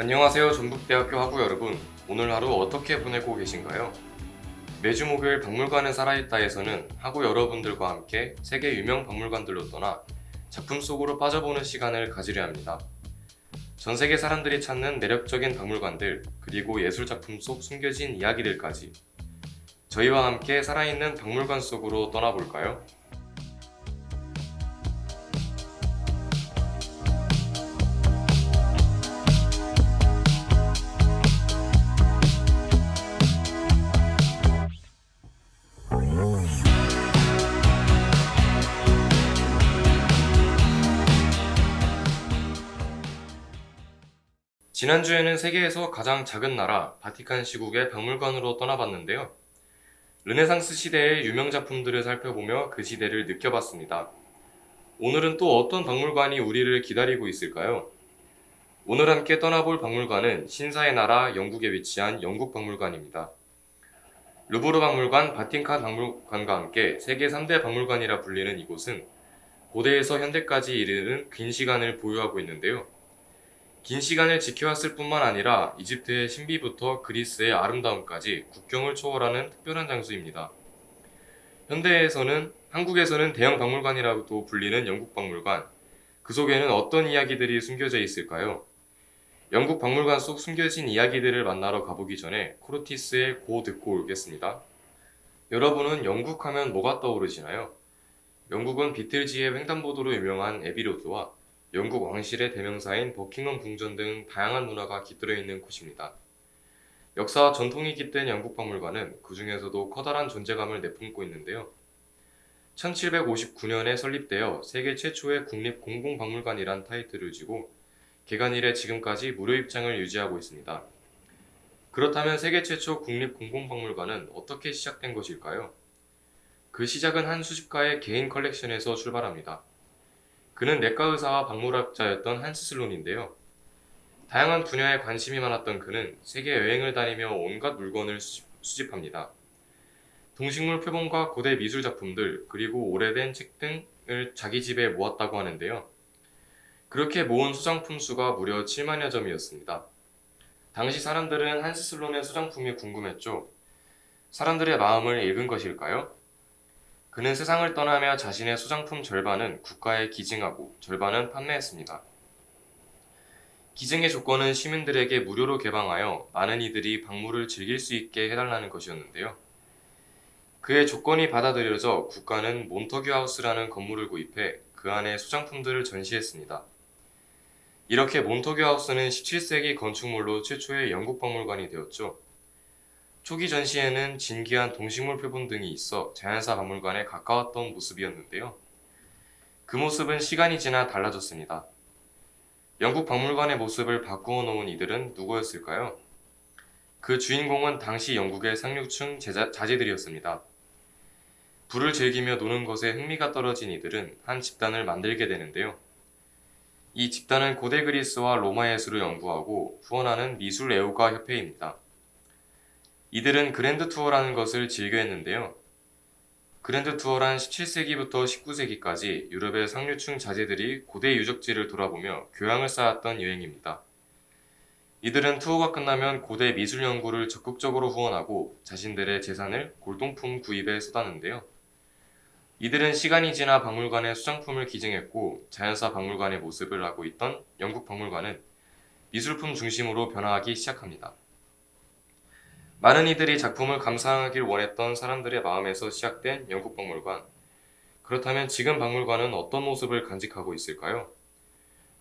안녕하세요. 전북대학교 학우 여러분. 오늘 하루 어떻게 보내고 계신가요? 매주 목요일 박물관은 살아있다에서는 학우 여러분들과 함께 세계 유명 박물관들로 떠나 작품 속으로 빠져보는 시간을 가지려 합니다. 전 세계 사람들이 찾는 매력적인 박물관들, 그리고 예술작품 속 숨겨진 이야기들까지 저희와 함께 살아있는 박물관 속으로 떠나볼까요? 지난주에는 세계에서 가장 작은 나라 바티칸 시국의 박물관으로 떠나봤는데요. 르네상스 시대의 유명 작품들을 살펴보며 그 시대를 느껴봤습니다. 오늘은 또 어떤 박물관이 우리를 기다리고 있을까요? 오늘 함께 떠나볼 박물관은 신사의 나라 영국에 위치한 영국 박물관입니다. 루브르 박물관, 바티칸 박물관과 함께 세계 3대 박물관이라 불리는 이곳은 고대에서 현대까지 이르는 긴 시간을 보유하고 있는데요. 긴 시간을 지켜왔을 뿐만 아니라 이집트의 신비부터 그리스의 아름다움까지 국경을 초월하는 특별한 장소입니다. 현대에서는 한국에서는 대형 박물관이라고도 불리는 영국 박물관, 그 속에는 어떤 이야기들이 숨겨져 있을까요? 영국 박물관 속 숨겨진 이야기들을 만나러 가보기 전에 코르티스의 고 듣고 오겠습니다. 여러분은 영국 하면 뭐가 떠오르시나요? 영국은 비틀즈의 횡단보도로 유명한 에비로드와 영국 왕실의 대명사인 버킹엄 궁전 등 다양한 문화가 깃들어 있는 곳입니다. 역사와 전통이 깃든 영국 박물관은 그 중에서도 커다란 존재감을 내뿜고 있는데요. 1759년에 설립되어 세계 최초의 국립 공공박물관이란 타이틀을 쥐고 개관 이래 지금까지 무료 입장을 유지하고 있습니다. 그렇다면 세계 최초 국립 공공박물관은 어떻게 시작된 것일까요? 그 시작은 한 수집가의 개인 컬렉션에서 출발합니다. 그는 내과 의사와 박물학자였던 한스 슬론인데요. 다양한 분야에 관심이 많았던 그는 세계 여행을 다니며 온갖 물건을 수집합니다. 동식물 표본과 고대 미술 작품들, 그리고 오래된 책 등을 자기 집에 모았다고 하는데요. 그렇게 모은 소장품 수가 무려 7만여 점이었습니다. 당시 사람들은 한스 슬론의 소장품이 궁금했죠. 사람들의 마음을 읽은 것일까요? 그는 세상을 떠나며 자신의 소장품 절반은 국가에 기증하고 절반은 판매했습니다. 기증의 조건은 시민들에게 무료로 개방하여 많은 이들이 박물을 즐길 수 있게 해달라는 것이었는데요. 그의 조건이 받아들여져 국가는 몬터규 하우스라는 건물을 구입해 그 안에 소장품들을 전시했습니다. 이렇게 몬터규 하우스는 17세기 건축물로 최초의 영국 박물관이 되었죠. 초기 전시에는 진귀한 동식물 표본 등이 있어 자연사 박물관에 가까웠던 모습이었는데요. 그 모습은 시간이 지나 달라졌습니다. 영국 박물관의 모습을 바꾸어 놓은 이들은 누구였을까요? 그 주인공은 당시 영국의 상류층 자제들이었습니다. 불을 즐기며 노는 것에 흥미가 떨어진 이들은 한 집단을 만들게 되는데요. 이 집단은 고대 그리스와 로마 예술을 연구하고 후원하는 미술 애호가 협회입니다. 이들은 그랜드 투어라는 것을 즐겨 했는데요. 그랜드 투어란 17세기부터 19세기까지 유럽의 상류층 자제들이 고대 유적지를 돌아보며 교양을 쌓았던 여행입니다. 이들은 투어가 끝나면 고대 미술 연구를 적극적으로 후원하고 자신들의 재산을 골동품 구입에 쏟았는데요. 이들은 시간이 지나 박물관에 소장품을 기증했고 자연사 박물관의 모습을 하고 있던 영국 박물관은 미술품 중심으로 변화하기 시작합니다. 많은 이들이 작품을 감상하길 원했던 사람들의 마음에서 시작된 영국 박물관. 그렇다면 지금 박물관은 어떤 모습을 간직하고 있을까요?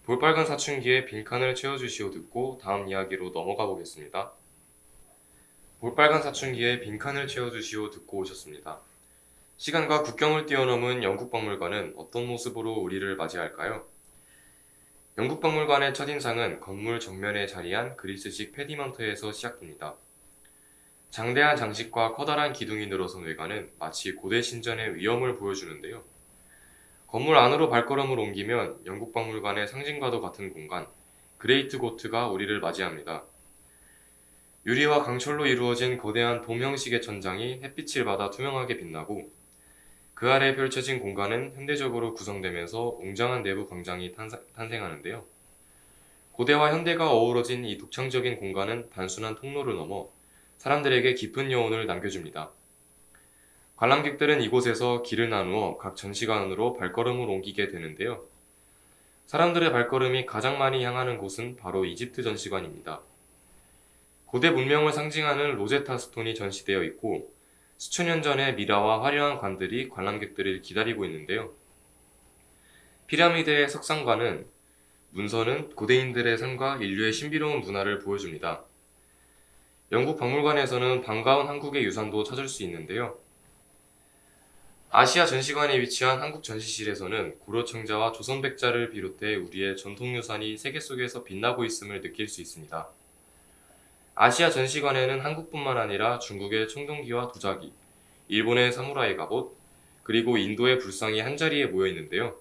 볼빨간 사춘기에 빈칸을 채워주시오 듣고 다음 이야기로 넘어가 보겠습니다. 볼빨간 사춘기에 빈칸을 채워주시오 듣고 오셨습니다. 시간과 국경을 뛰어넘은 영국 박물관은 어떤 모습으로 우리를 맞이할까요? 영국 박물관의 첫인상은 건물 정면에 자리한 그리스식 페디먼트에서 시작됩니다. 장대한 장식과 커다란 기둥이 늘어선 외관은 마치 고대 신전의 위엄을 보여주는데요. 건물 안으로 발걸음을 옮기면 영국 박물관의 상징과도 같은 공간, 그레이트 고트가 우리를 맞이합니다. 유리와 강철로 이루어진 거대한 돔 형식의 천장이 햇빛을 받아 투명하게 빛나고 그 아래 펼쳐진 공간은 현대적으로 구성되면서 웅장한 내부 광장이 탄생하는데요. 고대와 현대가 어우러진 이 독창적인 공간은 단순한 통로를 넘어 사람들에게 깊은 여운을 남겨줍니다. 관람객들은 이곳에서 길을 나누어 각 전시관으로 발걸음을 옮기게 되는데요. 사람들의 발걸음이 가장 많이 향하는 곳은 바로 이집트 전시관입니다. 고대 문명을 상징하는 로제타 스톤이 전시되어 있고 수천 년 전의 미라와 화려한 관들이 관람객들을 기다리고 있는데요. 피라미드의 석상관은 문서는 고대인들의 삶과 인류의 신비로운 문화를 보여줍니다. 영국 박물관에서는 반가운 한국의 유산도 찾을 수 있는데요. 아시아 전시관에 위치한 한국 전시실에서는 고려청자와 조선백자를 비롯해 우리의 전통유산이 세계 속에서 빛나고 있음을 느낄 수 있습니다. 아시아 전시관에는 한국뿐만 아니라 중국의 청동기와 도자기, 일본의 사무라이 갑옷, 그리고 인도의 불상이 한자리에 모여 있는데요.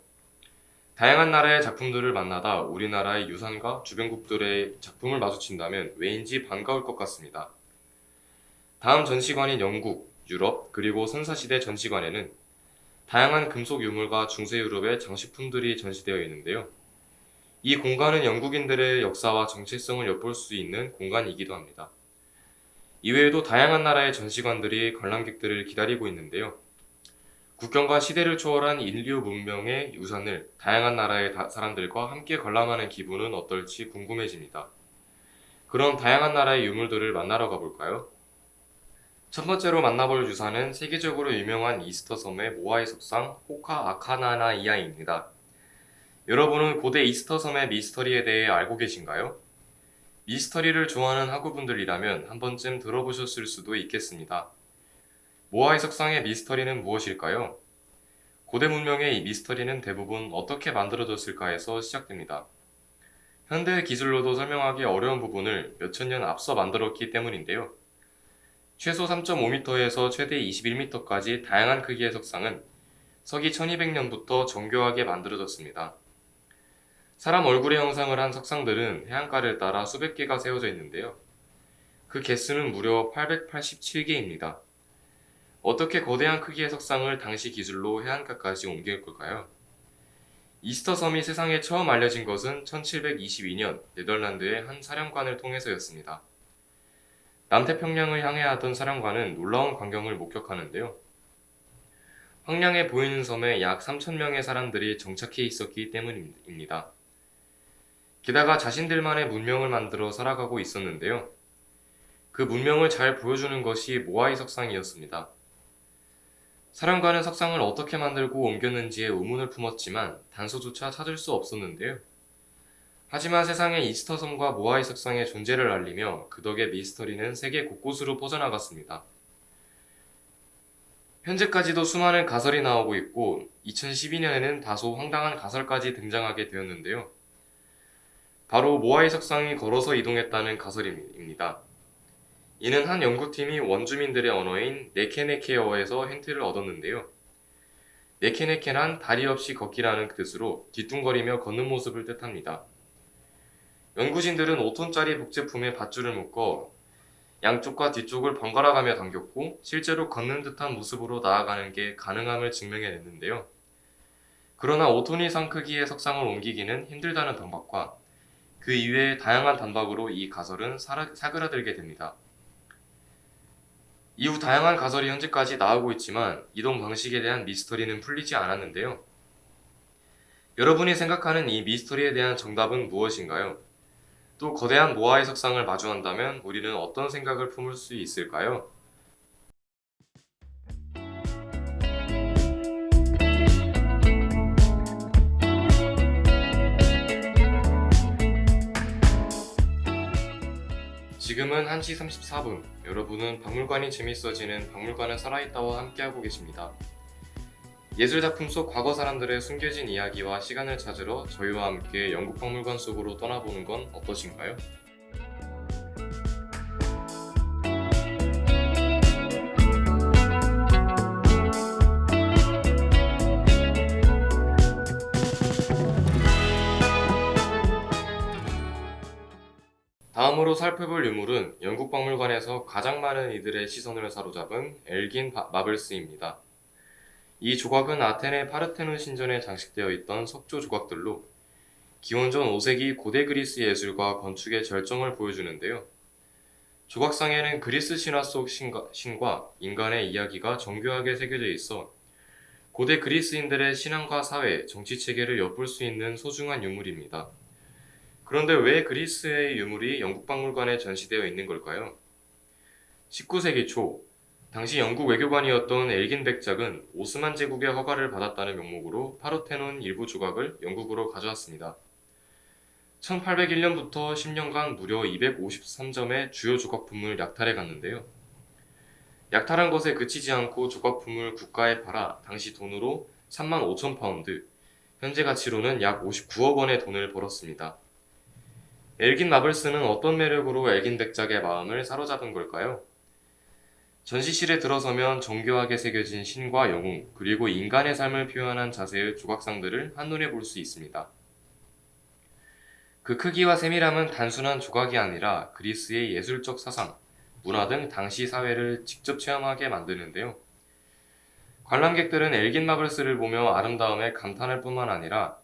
다양한 나라의 작품들을 만나다 우리나라의 유산과 주변국들의 작품을 마주친다면 왜인지 반가울 것 같습니다. 다음 전시관인 영국, 유럽, 그리고 선사시대 전시관에는 다양한 금속 유물과 중세 유럽의 장식품들이 전시되어 있는데요. 이 공간은 영국인들의 역사와 정체성을 엿볼 수 있는 공간이기도 합니다. 이외에도 다양한 나라의 전시관들이 관람객들을 기다리고 있는데요. 국경과 시대를 초월한 인류 문명의 유산을 다양한 나라의 사람들과 함께 관람하는 기분은 어떨지 궁금해집니다. 그럼 다양한 나라의 유물들을 만나러 가볼까요? 첫 번째로 만나볼 유산은 세계적으로 유명한 이스터 섬의 모아이 석상 호카 아카나나이아입니다. 여러분은 고대 이스터 섬의 미스터리에 대해 알고 계신가요? 미스터리를 좋아하는 학우분들이라면 한 번쯤 들어보셨을 수도 있겠습니다. 모아이 석상의 미스터리는 무엇일까요? 고대 문명의 이 미스터리는 대부분 어떻게 만들어졌을까에서 시작됩니다. 현대 기술로도 설명하기 어려운 부분을 몇천 년 앞서 만들었기 때문인데요. 최소 3.5m에서 최대 21m까지 다양한 크기의 석상은 서기 1200년부터 정교하게 만들어졌습니다. 사람 얼굴의 형상을 한 석상들은 해안가를 따라 수백 개가 세워져 있는데요. 그 개수는 무려 887개입니다. 어떻게 거대한 크기의 석상을 당시 기술로 해안가까지 옮길 걸까요? 이스터 섬이 세상에 처음 알려진 것은 1722년 네덜란드의 한 사령관을 통해서였습니다. 남태평양을 향해 하던 사령관은 놀라운 광경을 목격하는데요. 황량해 보이는 섬에 약 3,000명의 사람들이 정착해 있었기 때문입니다. 게다가 자신들만의 문명을 만들어 살아가고 있었는데요. 그 문명을 잘 보여주는 것이 모아이 석상이었습니다. 사령관은 석상을 어떻게 만들고 옮겼는지에 의문을 품었지만 단서조차 찾을 수 없었는데요. 하지만 세상에 이스터 섬과 모아이 석상의 존재를 알리며 그 덕에 미스터리는 세계 곳곳으로 퍼져나갔습니다. 현재까지도 수많은 가설이 나오고 있고 2012년에는 다소 황당한 가설까지 등장하게 되었는데요. 바로 모아이 석상이 걸어서 이동했다는 가설입니다. 이는 한 연구팀이 원주민들의 언어인 네케네케어에서 힌트를 얻었는데요. 네케네케란 다리 없이 걷기라는 뜻으로 뒤뚱거리며 걷는 모습을 뜻합니다. 연구진들은 5톤짜리 복제품에 밧줄을 묶어 양쪽과 뒤쪽을 번갈아가며 당겼고 실제로 걷는 듯한 모습으로 나아가는 게 가능함을 증명해냈는데요. 그러나 5톤 이상 크기의 석상을 옮기기는 힘들다는 반박과 그 이외의 다양한 단박으로 이 가설은 사그라들게 됩니다. 이후 다양한 가설이 현재까지 나오고 있지만 이동 방식에 대한 미스터리는 풀리지 않았는데요. 여러분이 생각하는 이 미스터리에 대한 정답은 무엇인가요? 또 거대한 모아이 석상을 마주한다면 우리는 어떤 생각을 품을 수 있을까요? 지금은 1시 34분. 여러분은 박물관이 재밌어지는 박물관은 살아있다와 함께하고 계십니다. 예술작품 속 과거 사람들의 숨겨진 이야기와 시간을 찾으러 저희와 함께 영국 박물관 속으로 떠나보는 건 어떠신가요? 다음으로 살펴볼 유물은 영국 박물관에서 가장 많은 이들의 시선을 사로잡은 엘긴 마블스입니다. 이 조각은 아테네 파르테논 신전에 장식되어 있던 석조 조각들로 기원전 5세기 고대 그리스 예술과 건축의 절정을 보여주는데요. 조각상에는 그리스 신화 속 신과 인간의 이야기가 정교하게 새겨져 있어 고대 그리스인들의 신앙과 사회, 정치 체계를 엿볼 수 있는 소중한 유물입니다. 그런데 왜 그리스의 유물이 영국박물관에 전시되어 있는 걸까요? 19세기 초, 당시 영국 외교관이었던 엘긴 백작은 오스만 제국의 허가를 받았다는 명목으로 파르테논 일부 조각을 영국으로 가져왔습니다. 1801년부터 10년간 무려 253점의 주요 조각품을 약탈해 갔는데요. 약탈한 것에 그치지 않고 조각품을 국가에 팔아 당시 돈으로 3만 5천 파운드, 현재 가치로는 약 59억 원의 돈을 벌었습니다. 엘긴 마블스는 어떤 매력으로 엘긴 백작의 마음을 사로잡은 걸까요? 전시실에 들어서면 정교하게 새겨진 신과 영웅, 그리고 인간의 삶을 표현한 자세의 조각상들을 한눈에 볼 수 있습니다. 그 크기와 세밀함은 단순한 조각이 아니라 그리스의 예술적 사상, 문화 등 당시 사회를 직접 체험하게 만드는데요. 관람객들은 엘긴 마블스를 보며 아름다움에 감탄할 뿐만 아니라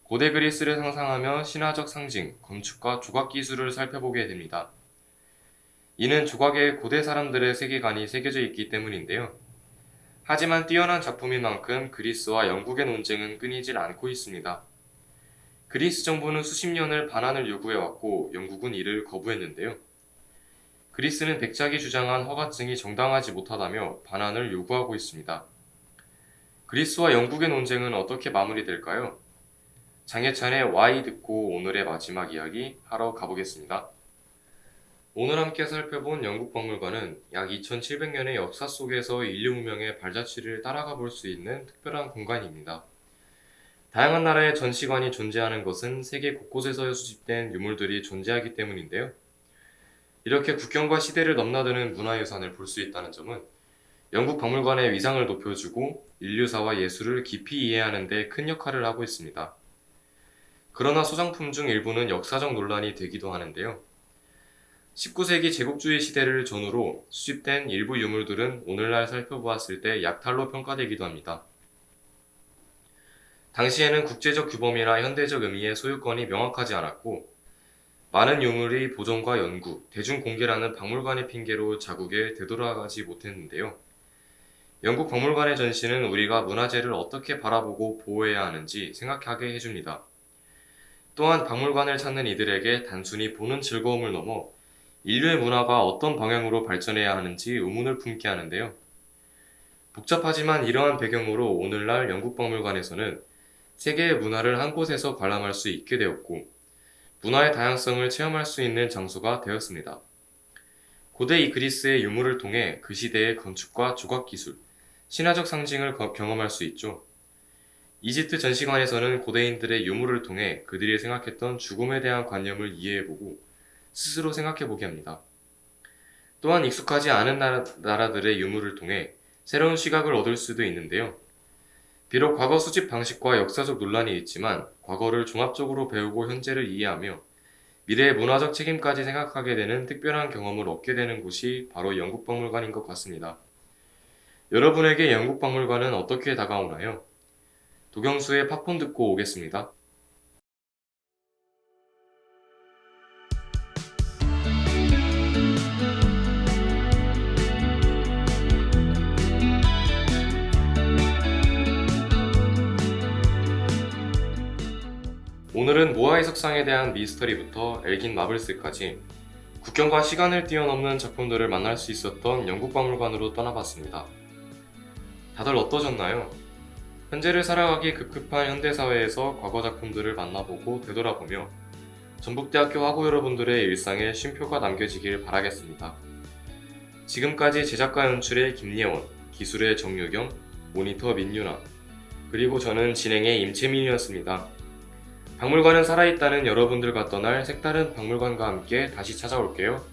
고대 그리스를 상상하며 신화적 상징, 건축과 조각 기술을 살펴보게 됩니다. 이는 조각에 고대 사람들의 세계관이 새겨져 있기 때문인데요. 하지만 뛰어난 작품인 만큼 그리스와 영국의 논쟁은 끊이질 않고 있습니다. 그리스 정부는 수십 년을 반환을 요구해왔고 영국은 이를 거부했는데요. 그리스는 백작이 주장한 허가증이 정당하지 못하다며 반환을 요구하고 있습니다. 그리스와 영국의 논쟁은 어떻게 마무리될까요? 장혜찬의 Y 듣고 오늘의 마지막 이야기 하러 가보겠습니다. 오늘 함께 살펴본 영국박물관은 약 2700년의 역사 속에서 인류 문명의 발자취를 따라가 볼 수 있는 특별한 공간입니다. 다양한 나라의 전시관이 존재하는 것은 세계 곳곳에서 수집된 유물들이 존재하기 때문인데요. 이렇게 국경과 시대를 넘나드는 문화유산을 볼 수 있다는 점은 영국 박물관의 위상을 높여주고 인류사와 예술을 깊이 이해하는 데 큰 역할을 하고 있습니다. 그러나 소장품 중 일부는 역사적 논란이 되기도 하는데요. 19세기 제국주의 시대를 전후로 수집된 일부 유물들은 오늘날 살펴보았을 때 약탈로 평가되기도 합니다. 당시에는 국제적 규범이나 현대적 의미의 소유권이 명확하지 않았고 많은 유물이 보존과 연구, 대중공개라는 박물관의 핑계로 자국에 되돌아가지 못했는데요. 영국 박물관의 전시는 우리가 문화재를 어떻게 바라보고 보호해야 하는지 생각하게 해줍니다. 또한 박물관을 찾는 이들에게 단순히 보는 즐거움을 넘어 인류의 문화가 어떤 방향으로 발전해야 하는지 의문을 품게 하는데요. 복잡하지만 이러한 배경으로 오늘날 영국박물관에서는 세계의 문화를 한 곳에서 관람할 수 있게 되었고 문화의 다양성을 체험할 수 있는 장소가 되었습니다. 고대 그리스의 유물을 통해 그 시대의 건축과 조각 기술, 신화적 상징을 경험할 수 있죠. 이집트 전시관에서는 고대인들의 유물을 통해 그들이 생각했던 죽음에 대한 관념을 이해해보고 스스로 생각해보게 합니다. 또한 익숙하지 않은 나라들의 유물을 통해 새로운 시각을 얻을 수도 있는데요. 비록 과거 수집 방식과 역사적 논란이 있지만 과거를 종합적으로 배우고 현재를 이해하며 미래의 문화적 책임까지 생각하게 되는 특별한 경험을 얻게 되는 곳이 바로 영국박물관인 것 같습니다. 여러분에게 영국박물관은 어떻게 다가오나요? 도경수의 팝폰 듣고 오겠습니다. 오늘은 모아의 석상에 대한 미스터리부터 엘긴 마블스까지 국경과 시간을 뛰어넘는 작품들을 만날 수 있었던 영국박물관으로 떠나봤습니다. 다들 어떠셨나요? 현재를 살아가기 급급한 현대사회에서 과거 작품들을 만나보고 되돌아보며 전북대학교 학우 여러분들의 일상에 쉼표가 남겨지길 바라겠습니다. 지금까지 제작과 연출의 김예원, 기술의 정유경, 모니터 민유나, 그리고 저는 진행의 임채민이었습니다. 박물관은 살아있다는 여러분들과 떠날 색다른 박물관과 함께 다시 찾아올게요.